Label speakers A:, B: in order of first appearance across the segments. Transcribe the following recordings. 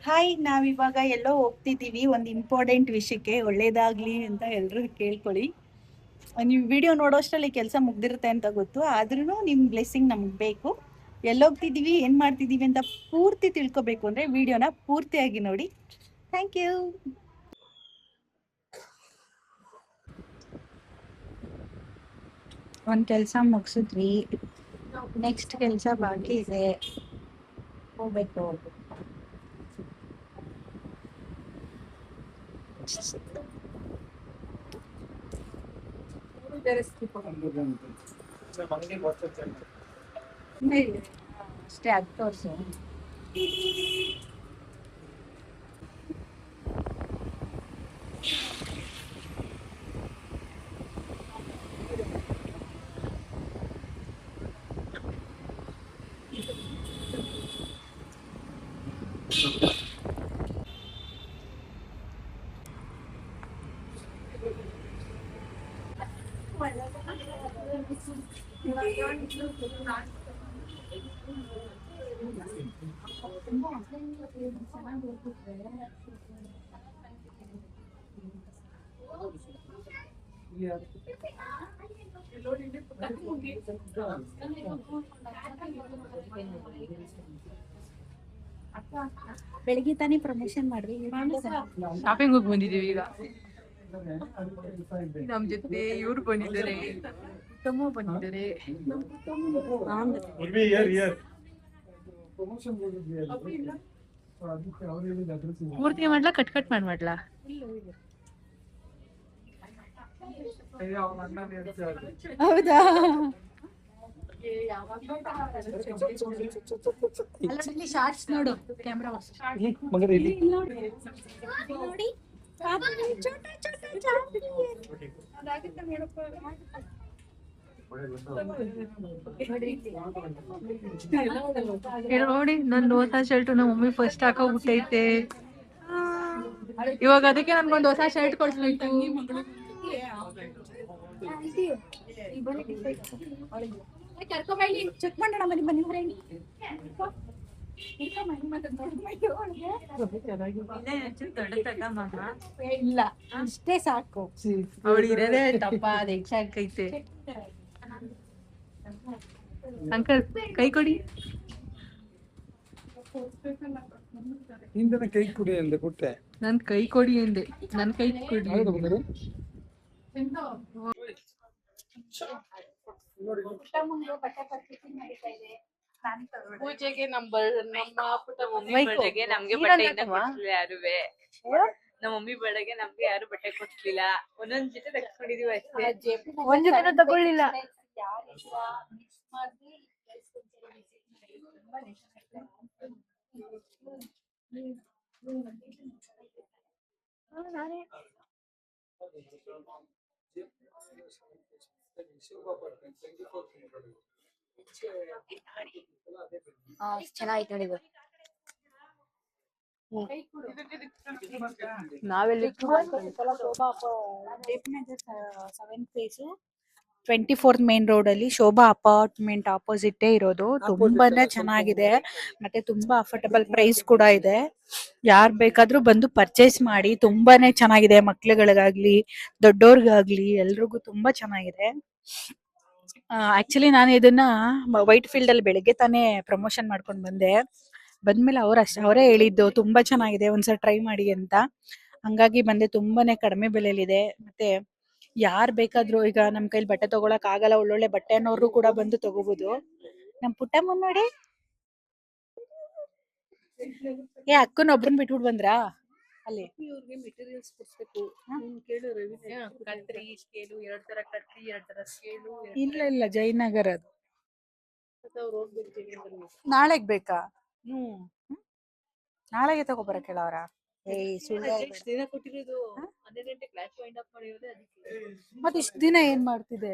A: Hi, ನಾವಿವಾಗ ಎಲ್ಲೋ ಹೋಗ್ತಿದ್ದೀವಿ ಒಂದು important ವಿಷಯಕ್ಕೆ. ಒಳ್ಳೇದಾಗ್ಲಿ ಅಂತ ಎಲ್ಲರೂ ಕೇಳ್ಕೊಳ್ಳಿ. ನೀವು ವಿಡಿಯೋ ನೋಡೋಷ್ಟರಲ್ಲಿ ಕೆಲಸ ಮುಗ್ದಿರುತ್ತೆ ಅಂತ ಗೊತ್ತು, ಆದ್ರೂ ನಿಮ್ಮ ಬ್ಲೆಸ್ಸಿಂಗ್ ನಮ್ಗೆ ಬೇಕು. ಎಲ್ಲೋಗ್ತಿದ್ದೀವಿ, ಏನು ಮಾಡ್ತಿದ್ದೀವಿ ಅಂತ ಪೂರ್ತಿ ತಿಳ್ಕೊಬೇಕು ಅಂದರೆ ವಿಡಿಯೋನ ಪೂರ್ತಿಯಾಗಿ ನೋಡಿ. Thank you. ಒಂದು ಕೆಲಸ ಮುಗಿಸಿದ್ವಿ, ನೆಕ್ಸ್ಟ್ ಕೆಲಸ ಬಾಕಿ ಇದೆ, ಹೋಗ್ಬೇಕು. ಅಷ್ಟೇ, ಅದು ತೋರಿಸು. ಬೆಳಿಗ್ಗೆ ತಾನೇ ಪ್ರಮೋಷನ್ ಮಾಡ್ರಿ.
B: ಶಾಪಿಂಗ್ ಹೋಗಿ ಬಂದಿದ್ದೀವಿ ಈಗ. ನಮ್ ಜೊತೆ ಇವ್ರು ಬಂದಿದ್ದಾರೆ, ತಮ್ಮ ಬಂದಿದ್ದಾರೆ. ಪೂರ್ತಿ ಮಾಡ್ಲಾ, ಕಟ್ ಮಾಡ್ಲಾ?
A: ಹೌದಾ? ಶಾರ್ಟ್ಸ್ ನೋಡು, ಕ್ಯಾಮ್ರಾ ನೋಡಿ.
B: ನೋಡಿ, ನಂದು ಹೊಸ ಶರ್ಟ್ ನಮ್ಮ ಮಮ್ಮಿ ಫಸ್ಟ್ ಹಾಕೋಗ್ಬಿಟ್ಟೈತೆ. ಇವಾಗ ಅದಕ್ಕೆ ನನ್ಗೊಂದು ಹೊಸ ಶರ್ಟ್ ಕೊಡ್ಸ್ಬೇಕು.
A: ಚೆಕ್ ಮಾಡೋಣ ಬನ್ನಿ ಇಲ್ಲ, ಅಷ್ಟೇ ಸಾಕು.
B: ಅವಳು ಇರೋದೇ ದಪ್ಪ, ಅದು ಹೆಚ್ಚಾಗೈತೆ. ಅಂಕಲ್, ಕೈ ಕೊಡಿ.
C: ಕೈ ಕೊಡಿ ಅಂದೆ, ಕೊಟ್ಟೆ.
B: ನನ್ ಕೈ ಕೊಡಿ ಅಂದೆ, ನನ್ ಕೈ ಕೊಡಿ.
D: ಪೂಜೆಗೆ ನಮ್ಮ ಪುಟ್ಟ ಮಮ್ಮಿ ಬರ್ಡೆಗೆ ನಮ್ಗೆ ಬಟ್ಟೆಯಿಂದ ಕೊಡ್ಲಿಲ್ಲ ಯಾರುವೆ. ನಮ್ಮ ಮಮ್ಮಿ ಬರ್ಡೆಗೆ ನಮ್ಗೆ ಯಾರು ಬಟ್ಟೆ ಕೊಡ್ಲಿಲ್ಲ. ಒಂದೊಂದ್ ಜೊತೆ ತಗೊಂಡಿದೀವಿ ಅಷ್ಟೇ,
B: ಒಂದ್ ಜೊತೆ ತಗೊಳ್ಳಿಲ್ಲ.
A: ಚೆನ್ನಾಗಿತ್ತು ನೋಡಿ.
B: ನಾವೆಲ್ಲಿ
A: 24th ಮೇನ್ ರೋಡ್ ಅಲ್ಲಿ ಶೋಭಾ ಅಪಾರ್ಟ್ಮೆಂಟ್ ಆಪೋಸಿಟ್ ಇರೋದು. ತುಂಬಾನೇ ಚೆನ್ನಾಗಿದೆ, ಮತ್ತೆ ತುಂಬಾ ಅಫೋರ್ಡಬಲ್ ಪ್ರೈಸ್ ಕೂಡ ಇದೆ. ಯಾರ್ ಬೇಕಾದ್ರೂ ಬಂದು ಪರ್ಚೇಸ್ ಮಾಡಿ. ತುಂಬಾನೇ ಚೆನ್ನಾಗಿದೆ, ಮಕ್ಳುಗಳಿಗಾಗ್ಲಿ ದೊಡ್ಡೋರ್ಗಾಗ್ಲಿ ಎಲ್ರಿಗೂ ತುಂಬಾ ಚೆನ್ನಾಗಿದೆ. ಆಕ್ಚುಲಿ ನಾನು ಇದನ್ನ ವೈಟ್ ಫೀಲ್ಡ್ ಅಲ್ಲಿ ಬೆಳಿಗ್ಗೆ ತಾನೇ ಪ್ರಮೋಷನ್ ಮಾಡ್ಕೊಂಡ್ ಬಂದ್ಮೇಲೆ ಅವರೇ ಹೇಳಿದ್ದು ತುಂಬಾ ಚೆನ್ನಾಗಿದೆ, ಒಂದ್ಸಲ ಟ್ರೈ ಮಾಡಿ ಅಂತ. ಹಂಗಾಗಿ ಬಂದೆ. ತುಂಬಾನೇ ಕಡಿಮೆ ಬೆಲೆಯಲ್ಲಿದೆ. ಮತ್ತೆ ಯಾರ್ ಬೇಕಾದ್ರೂ, ಈಗ ನಮ್ ಕೈಲಿ ಬಟ್ಟೆ ತಗೊಳಕ್ ಆಗಲ್ಲ, ಒಳ್ಳೊಳ್ಳೆ ಬಟ್ಟೆ ಅನ್ನೋರು ಕೂಡ ಬಂದು ತಗೋಬಹುದು. ನಮ್ ಪುಟ್ಟಮ್ಮ ನೋಡಿ, ಅಕ್ಕನ ಒಬ್ರನ್ನ ಬಿಟ್ಬಿಟ್ಟು ಬಂದ್ರಾ ಅಲ್ಲಿ?
D: ಮೆಟೀರಿಯಲ್ಸ್ ಕೊಡ್ಸ್ಬೇಕು. ಕತ್ರಿ ಸ್ಕೇಲು, 2 ತರ ಕತ್ರಿ, 2 ತರ ಸ್ಕೇಲು.
A: ಇಲ್ಲ, ಜಯನಗರ್ ಅದು. ನಾಳೆಗ್ ಬೇಕಾ? ನಾಳೆಗೆ ತಗೋಬರಕ್ ಹೇಳವ್ರ?
D: ದಿನ ಕೊಟ್ಟಿರೋದು 12 ಗಂಟೆ ಕ್ಲಾಸ್ ವೈಂಡ್ ಅಪ್ ಮಾಡಿರೋದೇ ಅದಕ್ಕೆ.
A: ಮತ್ತೆ ಇಷ್ಟ ದಿನ ಏನ್ ಮಾಡ್ತಿದೆ?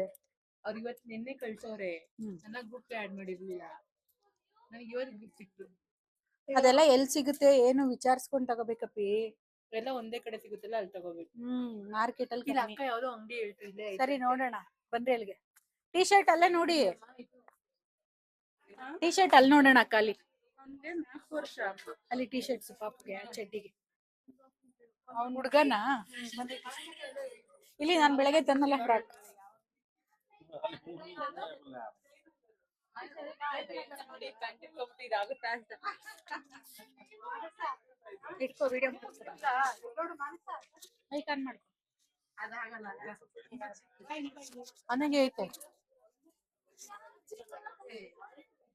D: ಅವ್ರು ಇವತ್ತು ನಿನ್ನೆ ಕಳ್ಸವ್ರೆ, ಚೆನ್ನಾಗಿ ಗ್ರೂಪ್ ಆಡ್ ಮಾಡಿರ್ಲಿಲ್ಲ. ನನಗೆ ಇವತ್ತು ಗ್ರೂಪ್ ಸಿಕ್ತು.
A: ಅದೆಲ್ಲ ಎಲ್ಲಿ ಸಿಗುತ್ತೆ ಏನು ವಿಚಾರಿಸ್ಕೊಂಡ್ ತಗೋಬೇಕಪ್ಪಿ.
D: ಎಲ್ಲ ಒಂದೇ ಕಡೆ ಸಿಗುತ್ತಲ್ಲ, ಅಲ್ಲಿ ತಗೋಬೇಕು.
A: ಮಾರ್ಕೆಟ್ ಅಲ್ಲಿ.
D: ಇಲ್ಲ ಅಕ್ಕ ಯಾವ್ದೋ ಅಂಗಡಿ ಹೇಳ್ತಿದ್ದೆ.
A: ಸರಿ, ನೋಡೋಣ ಬನ್ರಿ ಅಲ್ಲಿಗೆ. ಟೀ ಶರ್ಟ್ ಅಲ್ಲೇ ನೋಡಿ, ಟೀ ಶರ್ಟ್ ಅಲ್ಲಿ ನೋಡೋಣ ಅಕ್ಕ ಅಲ್ಲಿ.
B: ಅವ್ನಿಗೆ 4 ವರ್ಷ.
A: ಅಲ್ಲಿ ಟಿ ಶರ್ಟ್ಸ್ ಪಾಪ್ಗೆ ಚಡ್ಡಿಗೆ ಹುಡ್ಗನ ಇಲ್ಲಿ ನಾನ್ ಬೆಳಗ್ಗೆ ತಂದಲ್ಲ ಫ್ರಾಕ್
D: ಇದಾಗುತ್ತಾ ಅಂತ.
A: ಇಟ್ಕೋ ವಿಡಿಯೋ ಐಕಾನ್ ಮಾಡ್ಕೊ
B: ಅದಾಗಲ್ಲ.
A: ಅನ್ನಂಗೆ ಐತೆ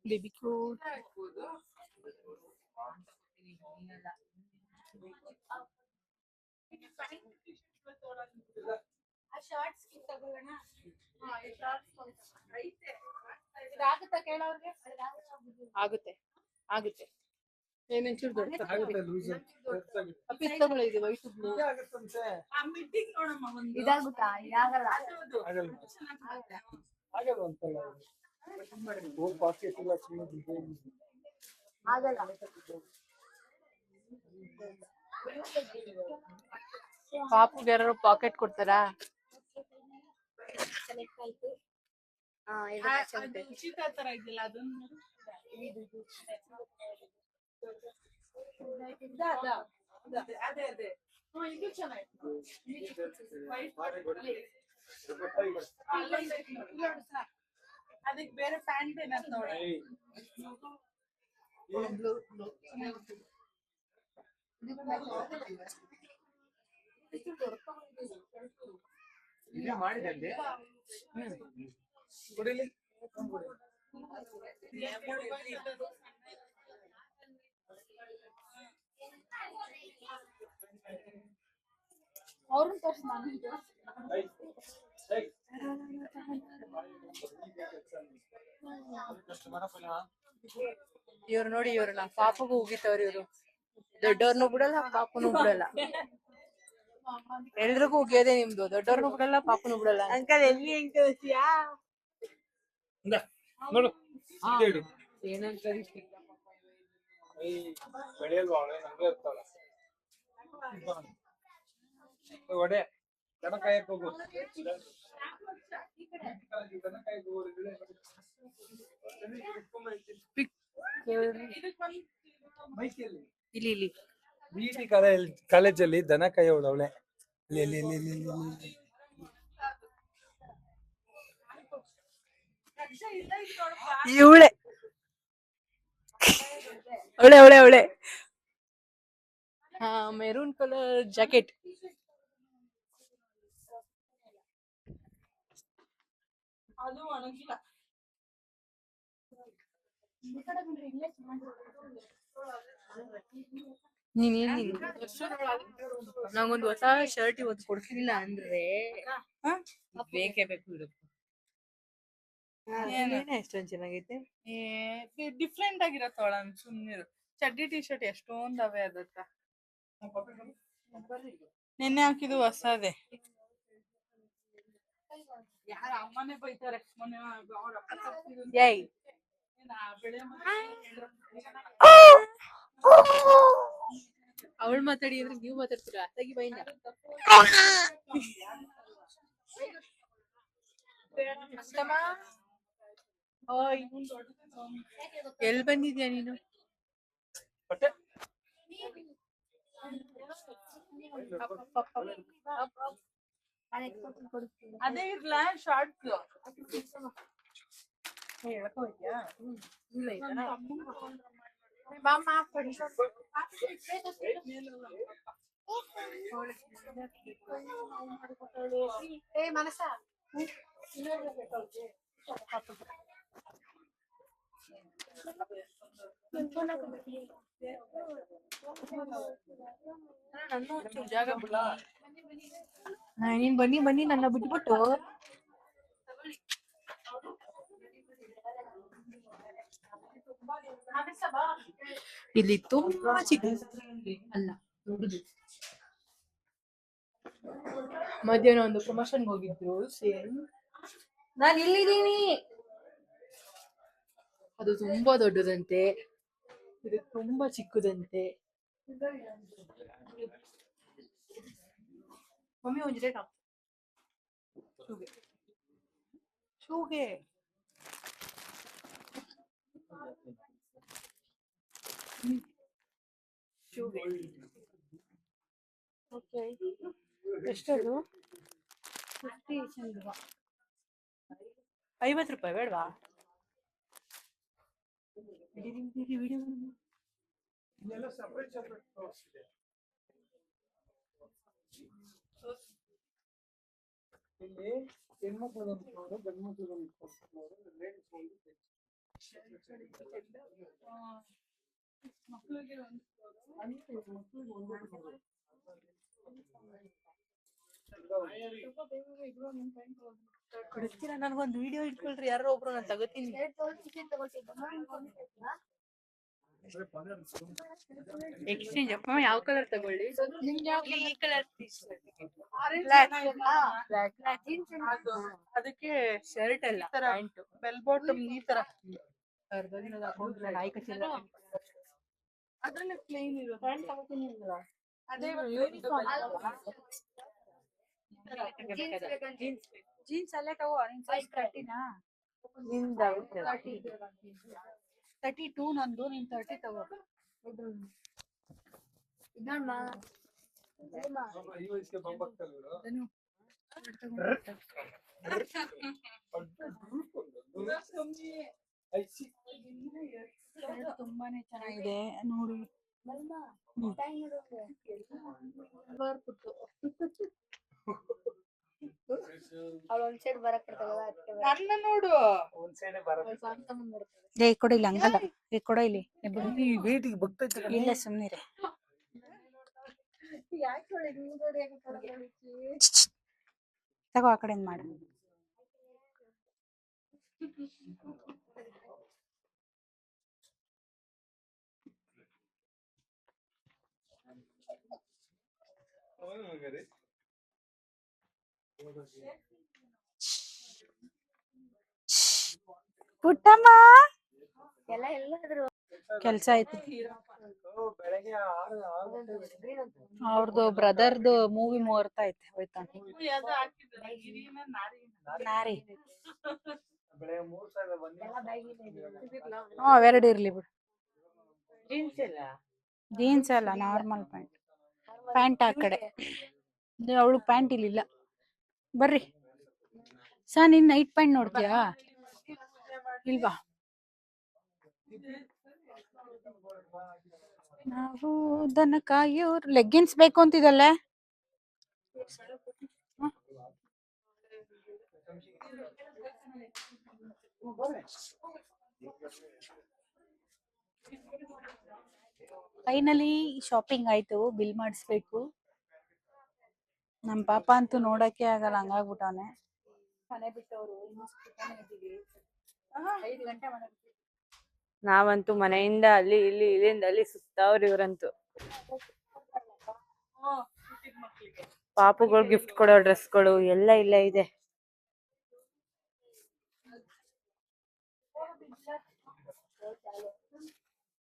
A: ಬೇಬಿ ಕ್ಯೂಟ್ ಆಗುತ್ತೆ ಆಗುತ್ತೆ
B: ಏನಂಚೂರು ದೊಡ್ಡ
A: ಅಪ್ಪಿಸ್ ತಗೊಳ್ಳಿ ಇದು ವೈಟ್ ಬ್ಲೂ ಇದಾಗುತ್ತಾ ಇದಾಗಲ್ಲ ಆಗಲ್ಲ ಪಾಪುಗೆ ಯಾರು ಪಾಕೆಟ್ ಕೊಡ್ತಾರಾ
B: ಉಚಿತ ತರ ಇದಿಲ್ಲ ಅದನ್ನ ಅದೇ ಅದೇ ಇದು ಚೆನ್ನಾಗಿತ್ತು. ಅದಕ್ಕೆ ಬೇರೆ ಪ್ಯಾಂಟ್ ಏನಂತ ನೋಡಿ.
A: ಅವ್ರನ್ನ ತೋರ್ಸ್ ನಾನು ಇವ್ರು ನೋಡಿ ಇವ್ರನ್ನ ಪಾಪಗೂ ಉಗಿತವ್ರಿ ಇವ್ರು ದೊಡ್ಡವ್ರನ್ನು ಬಿಡಲ್ಲ ಪಾಪನು ಬಿಡಲ್ಲ ಎಲ್ರಿಗೂ ಉಗಿಯೋದೇ ನಿಮ್ದು ದೊಡ್ಡವ್ರನ್ನು ಬಿಡಲ್ಲ ಪಾಪನು ಬಿಡಲ್ಲ
D: ಅಂಕಲ್ ಎಲ್ಲಿ ಹೆಂಗ್ ಕಳಿಸ್ತೀಯಾ?
C: ನೋಡು
D: ಏನಂತ
C: ಬೆಳೆಯಲ್ವಾ ನಂಗೆ ಇರ್ತಾವ ಒಡೆ ದನ ಕಾಯಕ್ ಹೋಗು
A: ಇಲ್ಲಿ ಇಲ್ಲಿ
C: ಬಿಟಿ ಕಾಲೇಜಲ್ಲಿ ದನ ಕಾಯೋಳು ಅವಳೆ
A: ಇವಳೆ ಅವಳೆ ಅವಳೆ ಅವಳೆ ಹಾ ಮೆರೂನ್ ಕಲರ್ ಜಾಕೆಟ್
B: ಅದು ಒಣಗಿಲ್ಲ.
A: ನಂಗೊಂದು ಹೊಸ ಶರ್ಟ್ ಇವತ್ತು ಕೊಡ್ಲಿಲ್ಲ ಅಂದ್ರೆ
D: ಬೇಕೇ ಬೇಕು ಇದು.
A: ಎಷ್ಟೊಂದ್ ಚೆನ್ನಾಗೈತೆ
B: ಡಿಫ್ರೆಂಟ್ ಆಗಿರತ್ತವಳ ಸುಮ್ನಿರು. ಚಡ್ಡಿ ಟಿ ಶರ್ಟ್ ಎಷ್ಟೊಂದವೆ ಅದತ್ತ. ನಿನ್ನೆ ಹಾಕಿದ್ದು ಹೊಸದೇ. ಯಾರ ಅಮ್ಮನೇ ಬೈತಾರೆ ಮೊನ್ನೆ ಅವ್ರ ಅಪ್ಪ ತಪ್ಪಿದ್ರು.
A: ಏಯ್
B: ಬೆಳೆ
A: ಅವಳು ಮಾತಾಡಿ ಅಂದ್ರೆ ನೀವು ಮಾತಾಡ್ತೀರಾ ತೆಗಿ ಬೈನ ಎಲ್ ಬಂದಿದ್ಯಾ ನೀನು
B: ಅದೇ ಇರ್ಲಾ ಶಾರ್ಟ್
A: ಮನಸ ಜಾಗ ಬಿಡ ನೀನ್ ಬನ್ನಿ ಬನ್ನಿ ನನ್ನ ಬಿಟ್ಬಿಟ್ಟು ಇಲ್ಲಿ ತುಂಬಾ ಚಿಕ್ಕ ಅಲ್ಲ ದೊಡ್ಡದು ಮಧ್ಯಾಹ್ನ ಒಂದು ಪ್ರಮೋಷನ್ಗೆ ಹೋಗಿದ್ರು ಸೇಮ್ ನಾನು ಇಲ್ಲಿದ್ದೀನಿ ಅದು ತುಂಬಾ ದೊಡ್ಡದಂತೆ ಇದು ತುಂಬಾ ಚಿಕ್ಕದಂತೆ ಮಮ್ಮಿ ಒಂದು ರೇಟ್ ಶೂಗೆ ಶೂಗೆ ಓಕೆ, ಎಷ್ಟದು? 50 ರೂಪಾಯಿ ಬೇಡವಾ?
C: ಇದೆಲ್ಲ separate ತೋರಿಸ್ತಿದೆ. ಇಲ್ಲಿ ಹೆಣ್ಮಕ್ಳಿಗೊಂದು ಫ್ಲೋರು, ಗಂಡು ಮಕ್ಳಿಗೊಂದು ಫ್ಲೋರು, ಲೇಡೀಸ್ ಒಂದು
B: ಮಕ್ಳಿಗೆ ಒಂದು
C: ಮಕ್ಳಿಗೆ ಒಂದೇ ಫ್ಲೋರು.
D: ಕೊಡಿಸ್ತೀರಾ? ನನ್ಗೊಂದು ವಿಡಿಯೋ ಇಟ್ಕೊಳ್ರಿ, ಯಾರೋ ಒಬ್ರು ನಾನು ತಗೋತೀನಿ. ಎಕ್ಸ್ಚೇಂಜ್ ಅಪ್ಪ, ಯಾವ ಕಲರ್ ತಗೊಳ್ಳಿ? ಈ ಕಲರ್ ಅದಕ್ಕೆ ಶರ್ಟ್ ಅಲ್ಲ, ಪ್ಯಾಂಟ್,
B: ಬೆಲ್ ಬಾಟಮ್ ಈ ತರ ಅದ್ರಲ್ಲಿ ಪ್ಲೇನ್ ಇರೋದು. ಅದೇ
A: ಜೀನ್ಸ್ ಅಲ್ಲೇ ತಗೋ. ನಿನ್ ಸೈಜ್ 30ನಾ? 32 ನಂದು, ನೀನ್ 30 ತಗೋ.
C: ಈ ವಯಸ್ಸಿಗೆ ಬಂಬಾಗ್ತಾರೆ ಇವ್ರು.
A: ತುಂಬಾನೇ ಚೆನ್ನಾಗಿದೆ ನೋಡಿ.
B: ನನ್ನ ನೋಡು.
C: ಒಂದ್ ಸೈಡ್ ಬರುತ್ತೆ.
A: ಏ ಕೊಡಿ ಇಲ್ಲಿ, ಹಂಗಲ್ಲ. ಏ ಕೊಡ ಇಲ್ಲಿ.
C: ಈ ವೇಟಿಗೆ ಬಗ್ತೈತೆ.
A: ಇಲ್ಲ ಸುಮ್ನಿರೆ. ತಗೋ ಆ ಕಡೆಯಿಂದ ಮಾಡು. ಪುಟ್ಟಮ್ಮ ಕೆಲ್ಸ ಐತಿ.
C: ಬೆಳಗ್ಗೆ 6 ಗಂಟೆ
A: ಅವ್ರದ್ದು ಬ್ರದರ್ದು ಮೂವಿ ಮುಹೂರ್ತ ಐತೆ, ಹೋಯ್ತಾ?
B: ಯಾವ್ದೋ ಹಾಕಿದ್ದಾರೆ, ಗಿರಿನ
A: ನಾರಿ.
C: ಬೆಳಗ್ಗೆ 3 ಬಂದು
A: ಅವೆರಡು ಇರ್ಲಿ ಬಿಡು.
D: ಜೀನ್ಸ್ ಎಲ್ಲ
A: ಜೀನ್ಸ್ ಅಲ್ಲ, ನಾರ್ಮಲ್ ಪ್ಯಾಂಟ್. ಪ್ಯಾಂಟ್ ಆ ಕಡೆ, ಅವಳು ಪ್ಯಾಂಟ್ ಇಲ್ಲಿಲ್ಲ. ಬರ್ರಿ ಸಾ, ನೀನ್ ನೈಟ್ ಪ್ಯಾಂಟ್ ನೋಡ್ತೀಯಾ? ಇಲ್ವಾ? ನಾವು ದನ ಕಾಯೋರ್ ಲೆಗ್ಗಿನ್ಸ್ ಬೇಕು ಅಂತಿದಲ್ಲೇ. ಫೈನಲಿ ಶಾಪಿಂಗ್ ಆಯ್ತು, ಬಿಲ್ ಮಾಡಿಸ್ಬೇಕು. ನಮ್ ಪಾಪ ಅಂತೂ ನೋಡಕ್ಕೆ ಆಗಲ್ಲ, ಹಂಗಾಗ್ಬಿಟ್ಟವನೆ. ಮನೆ ಬಿಟ್ಟವ್ರು 5 ಗಂಟೆ ಮನೆ ಬಿಟ್ಟು.
D: ನಾವಂತೂ ಮನೆಯಿಂದ ಅಲ್ಲಿ ಇಲ್ಲಿ, ಇಲ್ಲಿಂದ ಅಲ್ಲಿ ಸುತ್ತವ್ರು ಇವ್ರಂತೂ. ಪಾಪುಗಳು ಗಿಫ್ಟ್ ಕೊಡೋ ಡ್ರೆಸ್ಗಳು ಎಲ್ಲ ಇಲ್ಲ ಇದೆ.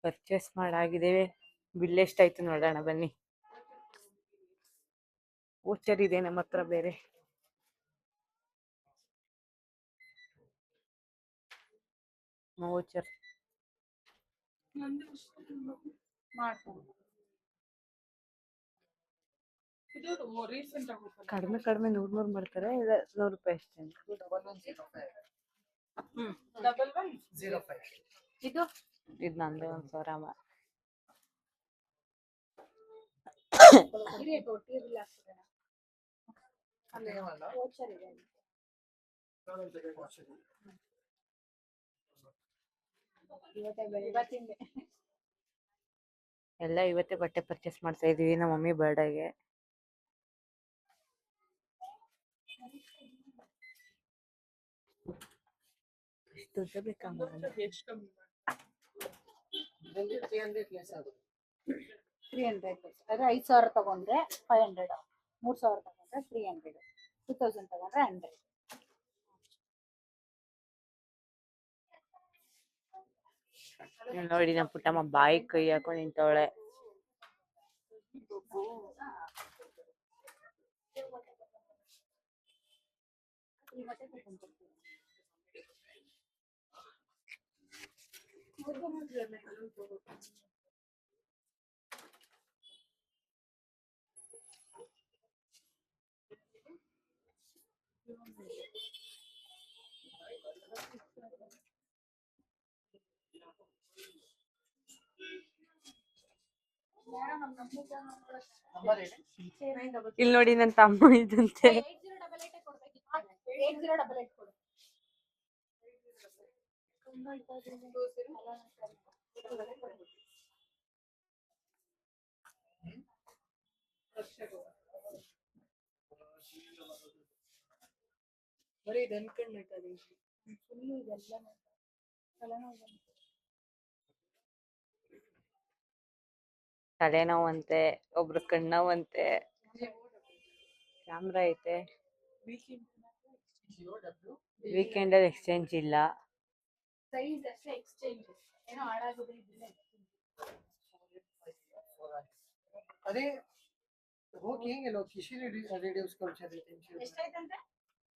D: ಪರ್ಚೇಸ್ ಮಾಡಾಗಿದ್ದೇವೆ. ಬಿಲ್ ಎಷ್ಟಾಯ್ತು ನೋಡೋಣ ಬನ್ನಿ. ವೋಚರ್ ಇದೆ ನಮ್ಮ ಹತ್ರ ಬೇರೆ. ವೋಚರ್ ಕಡಿಮೆ ಕಡಿಮೆ 100 ಮಾಡ್ತಾರೆ, 100 ರೂಪಾಯಿ ಅಷ್ಟೇ.
C: 1105
A: ಇದು
D: ಇದು ನಂದು 1000. ಎಲ್ಲ ಇವತ್ತೇ ಬಟ್ಟೆ ಪರ್ಚೇಸ್ ಮಾಡ್ತಾ ಇದೀವಿ ನಮ್ಮ ಮಮ್ಮಿ ಬರ್ಡೇಗೆ. ದುಡ್ಡು ಬೇಕಮ್ಮ.
A: 300 ಅದೇ 5,000 ತಗೊಂಡ್ರೆ 500, 3,000 ತಗೊಂಡ್ರೆ 300, 2,000 ತಗೊಂಡ್ರೆ 100.
D: ನೋಡಿ ನಮ್ಮ ಪುಟ್ಟಮ್ಮ ಬಾಯಿ ಕೈ ಹಾಕೊಂಡು ನಿಂತವಳೆ.
C: ನಂಬರ್ ಹೇಳಿ.
D: ಇಲ್ಲಿ ನೋಡಿ ನನ್ನ ತಮ್ಮ ಇದಂತೆ.
B: ಬರೀ ಇದು ಅನ್ಕೊಂಡ್ಬಿಟ್ಟದೆ ಫುಲ್ಲು ಇದೆಲ್ಲ
D: ತಲೆನೋವಂತೆ, ಒಬ್ರು ಕಣ್ಣವಂತೆ, ಕ್ಯಾಮ್ರಾ ಐತೆ. ವೀಕೆಂಡ್ ಅಲ್ಲಿ ಎಕ್ಸ್ಚೇಂಜ್ ಇಲ್ಲ.
A: ಸೈಜ್ ಅಷ್ಟೇ ಎಕ್ಸ್ಚೇಂಜ್, ಏನೋ ಹಾಳಾಗಿದೆ ಇದಿಲ್ಲ.
C: अरे वो कहेंगे लोग किसी रेडियो कल्चर देते हैं
A: ಎಷ್ಟಾಯ್ತಂತೆ?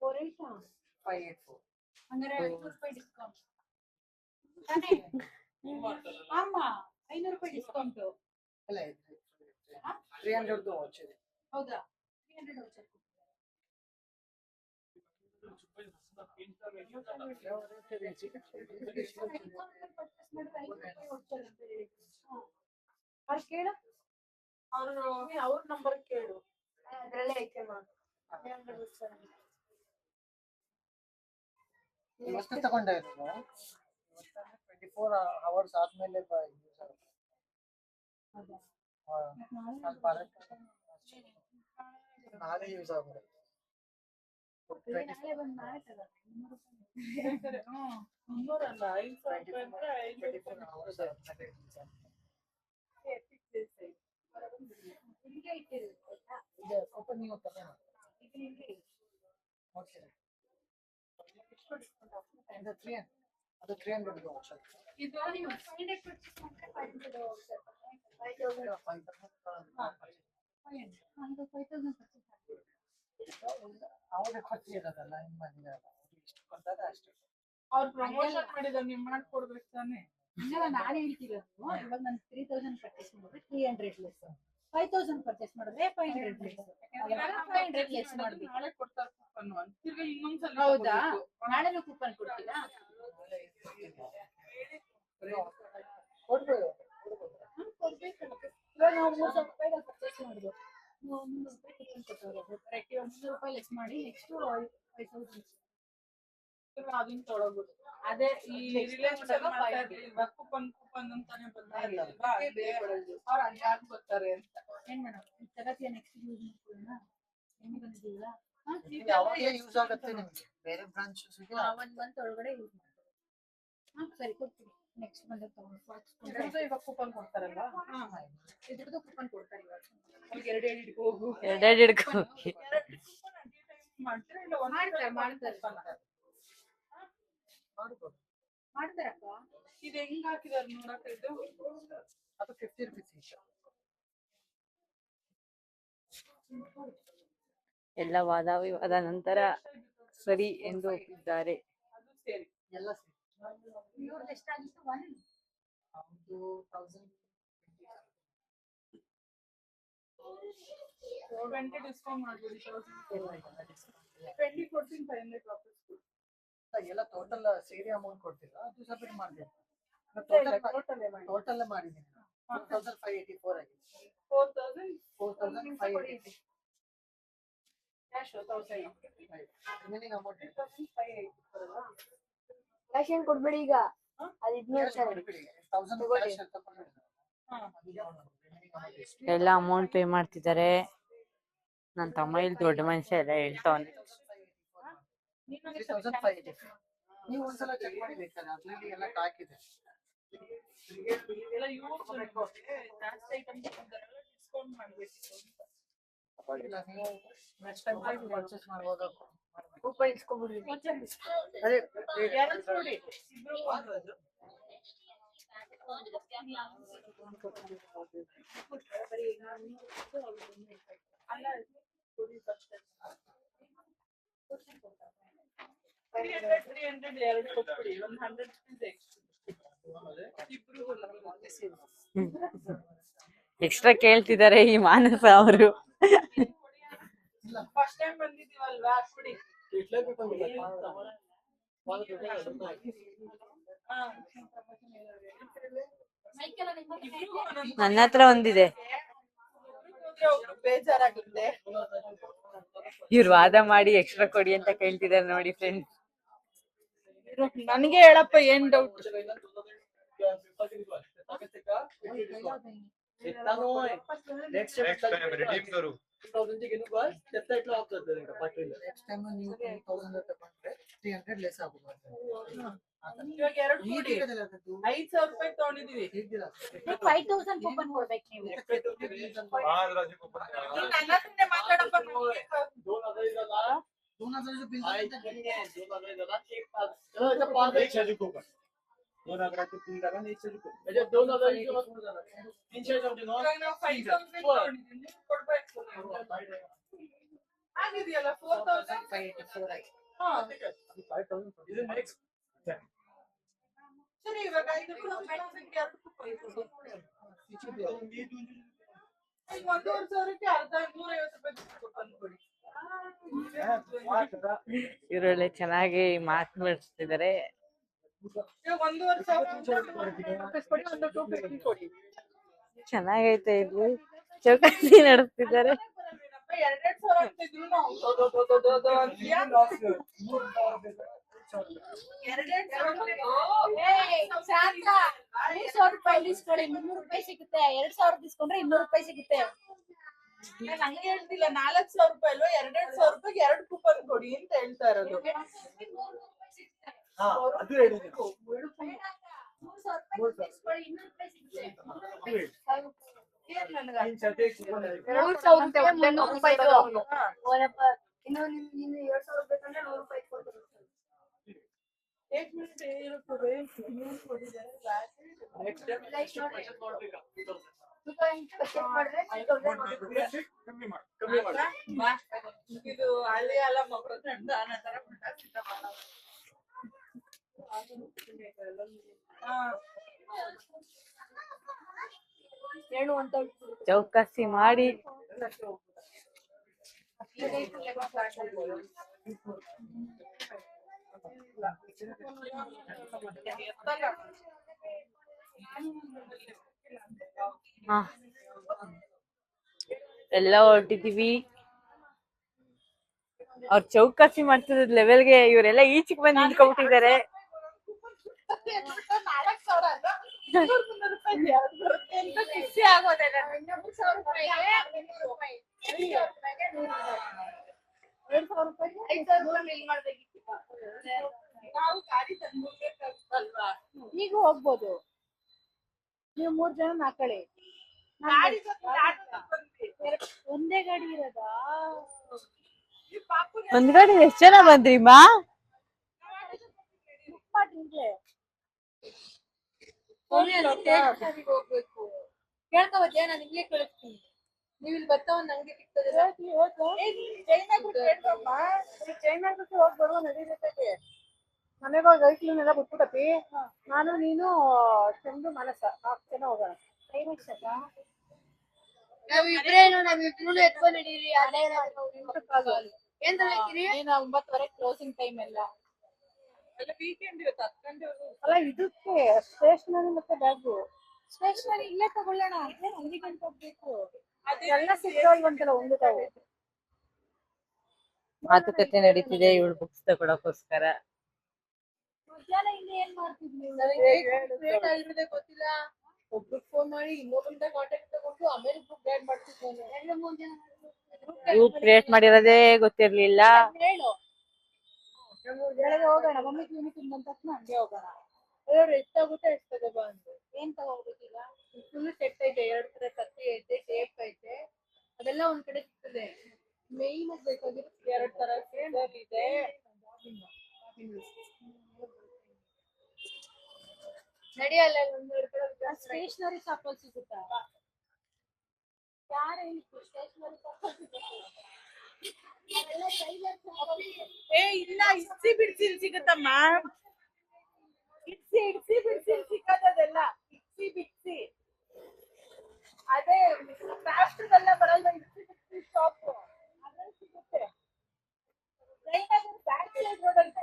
A: 484
C: 584
A: ಹಂಗಾರೆ 500 ರೂಪಾಯಿ ಡಿಸ್ಕೌಂಟ್ ತಾನೇ? ಅಮ್ಮ 500 ರೂಪಾಯಿ ಡಿಸ್ಕೌಂಟ್.
C: ಅಲ್ಲ 300 ದು ವಾಚ್ ಇದೆ.
A: ಹೌದಾ? 300 ವೌಚರ್. ಅವ್ರು ಕೇಳು,
B: ಅವ್ರ ನಂಬರ್ ಕೇಳು.
A: ಅದ್ರಲ್ಲೇ ಐತೆ ಮಾಡು.
C: ಇವತ್ತು ತಗೊಂಡೆ ಇರೋದು 24 ಅವರ್ಸ್ ಆದ್ಮೇಲೆ ಯೂಸ್ ಆಗುತ್ತೆ. ಸ್ವಲ್ಪ ನಾಳೆ ಯೂಸ್ ಆಗುತ್ತೆ.
A: ನಾಳೆ ಬಂದು ನಾಳೆ ತಗೋ.
B: 300 ಅಲ್ಲ 500 ಅಂದ್ರೆ
C: 24 hours ಆದ್ಮೇಲೆ use ಆಗುತ್ತೆ.
A: ಇಲ್ಲಿಗೆ ಇಟ್ಟಿರೋದು ಆಯ್ತಾ?
C: ಇದು ಸ್ವಲ್ಪ ನೀವು ತಗೊಂಡು
A: ಇದು ನಿಮ್ಗೆ ಇಡು.
C: ಓಕೆ ಇದು 300 ಅದು 300 ದು ವಾಚ್
A: ಇದು ನೀವು 500 ಪರ್ಚೇಸ್ ಮಾಡಿದ್ರೆ 500 ವೌಚರ್. 5000 ಒಂದು 5000 ಪರ್ಚೇಸ್ ಆಗ್ತದೆ.
C: ಅವ್ರಿಗೆ ಕೊಟ್ಟಿರೋದಲ್ಲ ಹಿಂಗ್ ಬಂದಿರಲ್ಲ, ಎಷ್ಟು ಕೊಡ್ತಾರೆ ಅಷ್ಟು.
B: ಅವ್ರು ಪ್ರಮೋಷನ್ ಮಾಡಿದ ನೀವು ಮಾಡ್ಕೊಡ್ಬೇಕು ತಾನೆ.
A: ಇವಾಗ ನಾನು ಹೇಳ್ತಿರೋದು, ಇವಾಗ ನಾನು 3000 ಪರ್ಚೇಸ್ ಮಾಡಿದ್ರೆ 300 ಲೆಸ್, 5000 ಪರ್ಚೇಸ್ ಮಾಡಿದ್ರೆ 500 ಲೆಸ್. ಅವಾಗ 500 ಲೆಸ್ ಮಾಡ್ಬೇಕು.
B: ನಾಳೆ ಕೊಡ್ತಾರೆ ಕೂಪನ್ ಅಂತ ತಿರ್ಗಾ ಇನ್ನೊಂದ್ಸಲ
A: ಹೌದಾ?
B: ತಗೋಬೇಕು.
A: ನಾಳೆನೂ ಕೂಪನ್ ಕೊಡ್ತೀರಾ?
C: ಕೊಡ್ಬೋದು
A: ಕೊಡ್ಬೇಕಲ್ಲ. ಇವಾಗ ನಾವು 300 ರೂಪಾಯಿಗೆ ಪರ್ಚೇಸ್ ಮಾಡಿದ್ವು, ನೀವು 300 ರೂಪಾಯಿ ಕೂಪನ್ ಕೊಟ್ಟವ್ರೆ. ಕರೆಕ್ಟ್, ಇವಾಗ 300 ರೂಪಾಯಿ ಲೆಸ್ ಮಾಡಿ ನೆಕ್ಸ್ಟ್ 5000.
B: ತಿರ್ಗಾ ಅದನ್ನ ತಗೊಳ್ಬೋದು. ಅದೇ ಈ ರಿಲೇಷನ್ ಮಾತಾಡಿಲ್ವಾ ಕೂಪನ್ ಅಂತಾನೆ ಬಂದಾಗಲ್ವಾ, ಅದೇ ಅವ್ರು ಅನ್ಯಾಕ್ ಬರ್ತಾರೆ ಅಂತ.
A: ಏನ್ ಮಾಡೋಣ, ಈ ತರಗತಿಯ ನೆಕ್ಸ್ಟ್ ಯೂಸ್ ಮಾಡ್ಕೊಳ್ಳೋಣ. ಹೆಂಗ್ ಬಂದಿದ್ದೀವಲ್ಲ,
C: ಯಾವಾಗ ಯೂಸ್ ಆಗುತ್ತೆ ನಿಮ್ಗೆ ಬೇರೆ ಬ್ರಾಂಚಸ್ ಗೆ
A: 1 ಮಂತ್ ಒಳಗಡೆ ಯೂಸ್ ಮಾಡ್ಕೊಳ್ಳಿ. ಸರಿ, ಕೊಡ್ತೀನಿ. ನೆಕ್ಸ್ಟ್ ಬಂದಾಗ ತಗೊಂಡು
B: ಇದ್ರದ್ದು ಇವಾಗ ಕೂಪನ್ ಕೊಡ್ತಾರಲ್ವಾ,
A: ಇದ್ರದ್ದು ಕೂಪನ್ ಕೊಡ್ತಾರೆ ಇವಾಗ. ಅವ್ರಿಗೆ 2 ಹಿಡ್ಕೊ ಹೋಗು.
D: ಎರಡೆರಡು ಹಿಡ್ಕೊ ಹೋಗಿ.
B: 2 ಕೂಪನ್ ಮಾಡ್ತೀರಾ ಇಲ್ಲ ಒಂದ್
A: ಮಾಡ್ತಾರೆ.
C: ಮಾಡ್ಬೋದು.
A: ಮಾಡ್ತಾರಪ್ಪ.
B: ಇದು ಹೆಂಗ್ ಹಾಕಿದಾರೆ ನೋಡಕ, ಇದು
C: ಅದು 50 rupees each.
D: ಎಲ್ಲ ವಾದ ವಿವಾದ ನಂತರ ಸರಿ ಎಂದು ಒಪ್ಪಿದ್ದಾರೆ.
B: ಅದು ಸೇರಿ
C: ಎಲ್ಲ ಸೇರಿ
A: ಇವ್ರದ್ದು ಎಷ್ಟಾಗಿತ್ತು? 1
C: ಅದು 1000
B: 20 ಡಿಸ್ಕೌಂಟ್ ಮಾಡ್ಬಿಡಿ. 20 ಕೊಡ್ತೀನಿ, 500 ವಾಪಸ್ ಕೊಡಿ.
C: ಎಲ್ಲ ಟೋಟಲ್ ಸೇರಿ ಅಮೌಂಟ್ ಕೊಡ್ತೀರಾ ಅದು ಸಬ್ಮಿಟ್ ಮಾಡ್ಬೇಕು?
B: ಟೋಟಲ್
C: ಟೋಟಲ್ ಮಾಡಿದ್ದೀನಿ 4584 ಆಗಿದೆ.
B: 4580 ಕ್ಯಾಶ್ 1000
C: ರಿಮೈನಿಂಗ್ ಅಮೌಂಟ್
E: ಕ್ಯಾಶ್ ಏನ್ ಕೊಡ್ಬೇಡಿ ಈಗ, ಅದು ಇದ್ಮೇಲೆ ಸರ್
C: 1000 ಕ್ಯಾಶ್ ಅಂತ ಕೊಟ್ಟಿದ್ದಾರೆ. ರಿಮೈನಿಂಗ್ ಅಮೌಂಟ್ ಎಷ್ಟು?
D: ಎಲ್ಲ ಅಮೌಂಟ್ ಪೇ ಮಾಡ್ತಿದ್ದಾರೆ. ನನ್ನ ತಮ್ಮ ಇಲ್ಲಿ ದೊಡ್ಡ ಮನುಷ್ಯ ಎಲ್ಲ ಹೇಳ್ತಾವನೆ.
C: 3584. ನೀವು ಒಂದ್ಸಲ ಚೆಕ್ ಮಾಡಿ ಬೇಕಾದ್ರೆ ಅದ್ರಲ್ಲಿ ಎಲ್ಲ ಹಾಕಿದೆ.
B: ಎಲ್ಲ ಯೂಸ್ ಜಾಸ್ತಿ ಐಟಮ್ ತಗೊಂಡಾರಲ್ಲ, ಡಿಸ್ಕೌಂಟ್ ಮಾಡ್ಬೇಕಿತ್ತು ಅಂತ.
C: ಇಲ್ಲ ನೀವು ನೆಕ್ಸ್ಟ್ ಟೈಮ್ ಪರ್ಚೇಸ್ ಮಾಡುವಾಗ
E: ಕೂಪನ್ ಇಸ್ಕೊಂಡ್ಬಿಡ್ರಿ.
C: ಅದೇ
B: ಎರಡು ಕೊಡಿ, ಇಬ್ರು ಮಾಡ್ಬೋದು. ಅಲ್ಲ ಕೊಡಿ first. 300 ಎರಡು ಕೊಟ್ಬಿಡಿ, ಒಂದು 100 rupees extra. ಇಬ್ರು
D: ಎಕ್ಸ್ಟ್ರಾ ಕೇಳ್ತಿದ್ದಾರೆ ಈ ಮಾನಸ ಅವರು.
B: ಫಸ್ಟ್ ಟೈಮ್ ಬಂದಿದೀವಲ್ವಾ, ಕೊಡಿ.
D: ನನ್ನ ಹತ್ರ ಒಂದಿದೆ.
B: ಒಬ್ರು ಬೇಜಾರಾಗುತ್ತೆ.
D: ಇವ್ರು ವಾದ ಮಾಡಿ ಎಕ್ಸ್ಟ್ರಾ ಕೊಡಿ ಅಂತ ಕೇಳ್ತಿದಾರೆ ನೋಡಿ ಫ್ರೆಂಡ್ಸ್.
B: ನನಗೆ ಹೇಳಪ್ಪ ಏನ್ ಡೌಟ್.
C: ನೆಕ್ಸ್ಟ್ ಟೈಮ್ ನೀವು 2000 ತಗೊಂಡ್ರೆ 300 ಲೆಸ್ ಆಗುತ್ತೆ.
B: ಇವಾಗ 5,000 ರೂಪಾಯಿ ತಗೊಂಡಿದೀವಿ.
A: 5000 ಕೂಪನ್ ಕೊಡ್ಬೇಕು ನೀವು.
B: ನೀನ್ ನನ್ನ ಹತ್ರನೇ ಮಾತಾಡಪ್ಪ. ಆಗಿದೆಯಲ್ಲ 4,584 ಆಗಿ. ಸರಿ ಇವಾಗ 5,000 1,500ಕ್ಕೆ ಅರ್ಧ 150 ರೂಪಾಯಿ ಕೂಪನ್ ಕೊಡಿ.
D: ಇವರೊಳ್ಳೆ ಚೆನ್ನಾಗಿ ಮಾತನಾಡ್ತಿದ್ದಾರೆ.
B: ಇವಾಗ 1,500 ಕೊಡಿ, ಒಂದು 250 ಕೊಡಿ.
D: ಚೆನ್ನಾಗೈತೆ ಇಲ್ಲಿ ಚೌಕಾಸಿ ನಡೆಸ್ತಿದ್ದಾರೆ.
B: 2,000 ಅಂತಿದ್ರು ನಾವು ಅಂತೀಯಾ?
A: 3,000 ರೂಪಾಯಿ ಇಸ್ಕೊಳ್ಳಿ, 300 ರೂಪಾಯಿ ಸಿಗುತ್ತೆ. 2,000 ಇಸ್ಕೊಂಡ್ರೆ 200 ರೂಪಾಯಿ ಸಿಗುತ್ತೆ.
B: ನಾನು ಹಂಗೆ ಹೇಳ್ತಿಲ್ಲ. 4,000 ರೂಪಾಯಿ ಅಲ್ವಾ, 2,000 ರೂಪಾಯಿಗೆ 2 ಕೂಪನ್ ಕೊಡಿ ಅಂತ ಹೇಳ್ತಾ ಇರೋದು.
C: ಅದು ಹೇಳಿದೆ.
A: 3,000 ರೂಪಾಯಿ ಇಸ್ಕೊಳ್ಳಿ, 200 ರೂಪಾಯಿ ಸಿಗುತ್ತೆ.
B: ಏನ್ ನನಗೆ
E: 3,000 ರೂಪಾಯಿ 300 ರೂಪಾಯಿ ಇನ್ನು ನೀನು 2,000 ಬೇಕಂದ್ರೆ 100 ರೂಪಾಯಿ ಕೊಡ್ತಾರೆ.
B: 1 ಮಿನಿಟ್ ಇರುತ್ತದೆ. ಇನ್ನೇನ್ ಕೊಟ್ಟಿದ್ದಾರೆ? ಇದು ಅಲ್ಲಿ ಅಲ್ಲ ಮಕ್ಕಳು ತಂಡ ತರ ಸಿದ್ಧ ಮಾಡೋ.
E: ಏನು ಅಂತ
D: ಚೌಕಾಸಿ ಮಾಡಿ ಹಾ ಎಲ್ಲ ಹೊರಟಿದೀವಿ. ಅವ್ರ ಚೌಕಾಸಿ ಮಾಡ್ತಿದ್ ಲೆವೆಲ್ಗೆ ಇವರೆಲ್ಲ ಈಚೆಗೆ ಬಂದು ನಿಂತ್ಕೊಂಡ್ಬಿಟ್ಟಿದ್ದಾರೆ.
B: 4,000 ಅಲ್ಲ 300 ರೂಪಾಯಿ ಯಾವ್ದು ಬರುತ್ತೆ ಅಂತ ಖುಷಿ ಆಗೋದಿಲ್ಲ.
E: 3,000 ರೂಪಾಯಿಗೆ 200 ರೂಪಾಯಿ 2,000 ರೂಪಾಯಿಗೆ 100 ರೂಪಾಯಿ 2,000 ರೂಪಾಯಿಗೆ 5,000 ರೂಪಾಯಿ ಬಿಲ್ ಮಾಡ್ಬೇಕಿತ್ತು.
B: ನಾವು ಗಾಡಿ ತಂದ್ಬಿಡ್ಬೇಕಲ್ವಾ?
A: ಈಗ ಹೋಗ್ಬೋದು. ನೀವು 3 ಜನ ಹಾಕೊಳ್ಳಿ.
B: ಗಾಡಿ ಬಂದ್ವಿ.
A: ಒಂದೇ ಗಾಡಿ ಇರೋದಾ?
B: ಈ ಪಾಪು
D: ಒಂದ್ ಗಾಡಿ ಎಷ್ಟ್ ಜನ ಬಂದ್ರಿಮಾ?
A: ಬುಕ್ ಮಾಡ್ರಿ.
E: ಹೋಗ್ಬೇಕು. ಕೇಳ್ಕೊಬತ್ತೀಯ? ನಾನು ನಿಮ್ಗೆ ಕಳಿಸ್ತೀನಿ. ನೀವು ಇಲ್ಲಿ ಬರ್ತಾವ ನಂಗೆ ಸಿಗ್ತದೆ.
A: ಜೈನಗರಕ್ಕೆ ಹೋಗಿ ಬರುವ ನಡೀತೈತೆ. ಮನೆಗೆ ಹೋಗಿ ಐಕ್ಲನ್ನೆಲ್ಲ ಬಿಟ್ಬಿಟ್ಟತಿ. ನಾನು ನೀನು ಚಂದು ಮನಸ್ಸ 4 ಜನ ಹೋಗೋಣ.
E: ನಾವಿಬ್ರು ಎತ್ಕೊಂಡ್ ನಡೀರಿ. ಏನ್ ತಗೊಳ್ತೀರಿ?
A: 9:30 ಕ್ಲೋಸಿಂಗ್ ಟೈಮ್ ಎಲ್ಲ.
B: ಅಲ್ಲ ವೀಕೆಂಡ್ ಇವತ್ತು 10 ಗಂಟೆವರೆಗೂ.
A: ಅಲ್ಲ ಇದಕ್ಕೆ ಸ್ಟೇಷನರಿ ಮತ್ತೆ ಬ್ಯಾಗು. ಸ್ಟೇಷನರಿ ಇಲ್ಲೇ ತಗೊಳ್ಳೋಣ. ಅದೇ ಅಂಗಡಿ ಗಂಟೆ ಹೋಗ್ಬೇಕು. ಎಲ್ಲ ಸಿಗ್ತಾವಲ್ವಂತಲ್ಲ ಒಂದು ತಾವು.
D: ಮಾತುಕತೆ ನಡೀತಿದೆ ಇವಳು ಬುಕ್ಸ್ ತಗೊಳಕೋಸ್ಕರ.
A: ಮಧ್ಯಾಹ್ನ ಇಲ್ಲಿ ಏನ್ ಮಾಡ್ತಿದ್ವಿ?
E: ಲೇಟ್ ಆಗಿರೋದೇ ಗೊತ್ತಿಲ್ಲ. ಒಬ್ರು ಫೋನ್ ಮಾಡಿ ಇನ್ನೊಬ್ಬರಿಂದ ಕಾಂಟ್ಯಾಕ್ಟ್ ತಗೊಂಡು ಆಮೇಲೆ ಗ್ರೂಪ್ ಗೈಡ್ ಮಾಡ್ತಿದ್ದಾನೆ. 2-3 ಜನ
D: ಗ್ರೂಪ್ ಕ್ರಿಯೇಟ್ ಮಾಡಿರೋದೇ ಗೊತ್ತಿರ್ಲಿಲ್ಲ.
A: ಹೇಳು. ಬೆಳಗ್ಗೆ ಹೋಗೋಣ. ಮಮ್ಮಿ ಕ್ಲಿನಿಕ್ ಬಂದ ತಕ್ಷಣ ಹಂಗೆ ಹೋಗೋಣ.
E: ಎಷ್ಟಾಗುತ್ತೆ ಎಷ್ಟು ತಗೋಬಾ ಅಂದ್ರೆ.
A: ಏನ್ ತಗೋಬೇಕೀಗ?
E: ಫುಲ್ ಸೆಟ್ ಐತೆ. 2 ತರ ಕತ್ತಿ ಐತೆ, ಟೇಪ್ ಐತೆ, ಅದೆಲ್ಲ ಒಂದ್ ಕಡೆ ಸಿಗ್ತದೆ. ಮೇನ್ ಆಗಿ ಬೇಕಾಗಿರೋ
B: 2 ತರ ಸಿಸರ್ ಇದೆ.
E: ನಡಿಯಲ್ಲ ಒಂದೆರಡು ಕಡೆ
A: ಸ್ಟೇಷನರಿ ಶಾಪ್ ಅಲ್ಲಿ ಸಿಗುತ್ತಾ? ಯಾರು ಹೇಳಿದ್ರು ಸ್ಟೇಷನರಿ ಶಾಪ್ ಅಲ್ಲಿ ಸಿಗುತ್ತೆ?
B: ಏ ಇಲ್ಲ, ಇಡ್ಸಿ ಬಿಡ್ಸಿ ಸಿಗುತ್ತಮ್ಮ. ಇಡ್ಸಿ ಬಿಡ್ಸಿ ಸಿಕ್ಕದೆಲ್ಲ. ಇಡ್ಸಿ ಬಿಡ್ಸಿ ಅದೇ ಕ್ರಾಫ್ಟ್ದೆಲ್ಲ ಬರಲ್ಲ. ಇಡ್ಸಿ ಬಿಡ್ಸಿ ಶಾಪ್ ಅದ್ರಲ್ಲಿ ಸಿಗುತ್ತೆ. ಬ್ಯಾಕ್ ಸೈಡ್ ರೋಡ್ ಅಲ್ಲಿ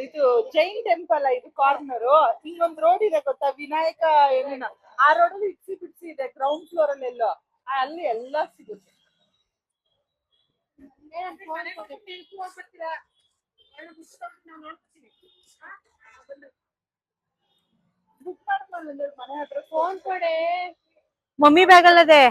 B: ಇದು ಜೈನ್ ಟೆಂಪಲ್ ಇದು ಕಾರ್ನರ್ ಇನ್ನೊಂದ್ ರೋಡ್ ಇದೆ ಗೊತ್ತಾ ವಿನಾಯಕ ಏನೇನ ಆ ರೋಡ್ ಅಲ್ಲಿ ಇಟ್ಸಿ ಬಿಡ್ಸಿ ಇದೆ ಗ್ರೌಂಡ್ ಫ್ಲೋರ್ ಅಲ್ಲಿ ಎಲ್ಲೋ ಅಲ್ಲಿ ಎಲ್ಲಾ ಸಿಗುತ್ತೆ ಬುಕ್ ಮಾಡ್ಕೊಂಡು ಮನೆ ಹತ್ರ
E: ಫೋನ್ ಕೊಡೆ
A: ಮಮ್ಮಿ ಬ್ಯಾಗ್ ಅಲ್ಲದೆ